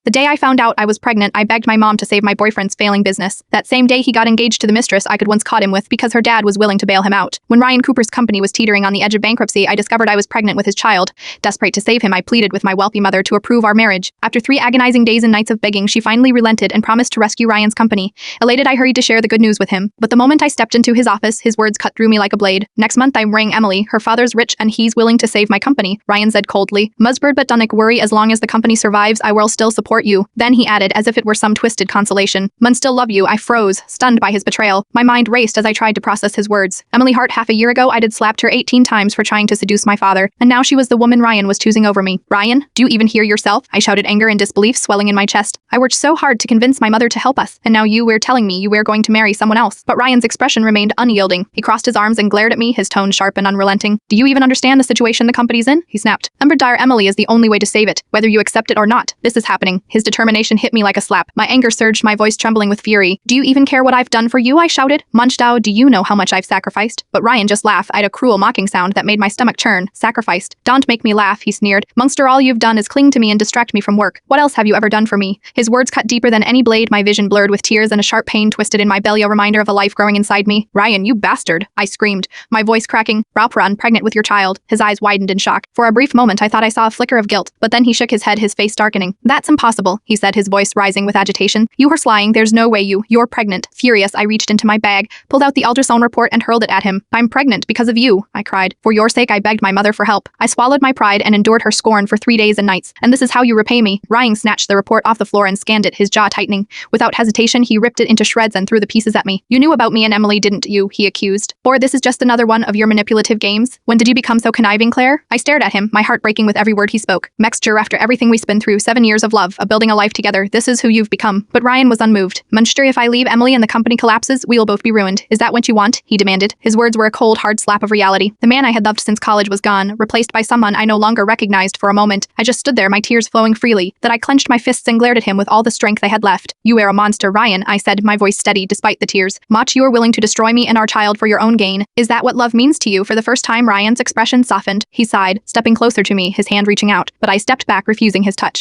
The day I found out I was pregnant, I begged my mom to save my boyfriend's failing business. That same day he got engaged to the mistress I could once caught him with because her dad was willing to bail him out. When Ryan Cooper's company was teetering on the edge of bankruptcy, I discovered I was pregnant with his child. Desperate to save him, I pleaded with my wealthy mother to approve our marriage. After 3 agonizing days and nights of begging, she finally relented and promised to rescue Ryan's company. Elated, I hurried to share the good news with him. But the moment I stepped into his office, his words cut through me like a blade. Next month I rang Emily. Her father's rich and he's willing to save my company, Ryan said coldly. Musbird, but don't worry, as long as the company survives, I will still support you. Then he added, as if it were some twisted consolation, "Mun still love you." I froze, stunned by his betrayal. My mind raced as I tried to process his words. Emily Hart, half a year ago, I'd slapped her 18 times for trying to seduce my father, and now she was the woman Ryan was choosing over me. Ryan, do you even hear yourself? I shouted, anger and disbelief swelling in my chest. I worked so hard to convince my mother to help us, and now you were telling me you were going to marry someone else. But Ryan's expression remained unyielding. He crossed his arms and glared at me, his tone sharp and unrelenting. Do you even understand the situation the company's in? He snapped. Dire Emily is the only way to save it, whether you accept it or not. This is happening. His determination hit me like a slap. My anger surged, my voice trembling with fury. Do you even care what I've done for you? I shouted. Munchdow, do you know how much I've sacrificed? But Ryan just laughed. I'd a cruel mocking sound that made my stomach churn. Sacrificed. Don't make me laugh, he sneered. Monster, all you've done is cling to me and distract me from work. What else have you ever done for me? His words cut deeper than any blade, my vision blurred with tears and a sharp pain twisted in my belly, a reminder of a life growing inside me. Ryan, you bastard, I screamed, my voice cracking. Ralph, pregnant with your child. His eyes widened in shock. For a brief moment I thought I saw a flicker of guilt, but then he shook his head, his face darkening. That's impossible, he said, his voice rising with agitation. You are lying, there's no way you're pregnant. Furious, I reached into my bag, pulled out the ultrasound report and hurled it at him. I'm pregnant because of you, I cried. For your sake I begged my mother for help. I swallowed my pride and endured her scorn for 3 days and nights. And this is how you repay me. Ryan snatched the report off the floor and scanned it, his jaw tightening. Without hesitation, he ripped it into shreds and threw the pieces at me. You knew about me and Emily, didn't you? He accused. Or this is just another one of your manipulative games? When did you become so conniving, Claire? I stared at him, my heart breaking with every word he spoke. Mexture, after everything we spent through, 7 years of love, of building a life together, this is who you've become. But Ryan was unmoved. Munster, if I leave Emily and the company collapses, we'll both be ruined. Is that what you want? He demanded. His words were a cold, hard slap of reality. The man I had loved since college was gone, replaced by someone I no longer recognized. For a moment, I just stood there, my tears flowing freely. Then I clenched my fists and glared at him with all the strength I had left. You are a monster, Ryan, I said, my voice steady despite the tears. Mach, you are willing to destroy me and our child for your own gain. Is that what love means to you? For the first time, Ryan's expression softened. He sighed, stepping closer to me, his hand reaching out, but I stepped back, refusing his touch.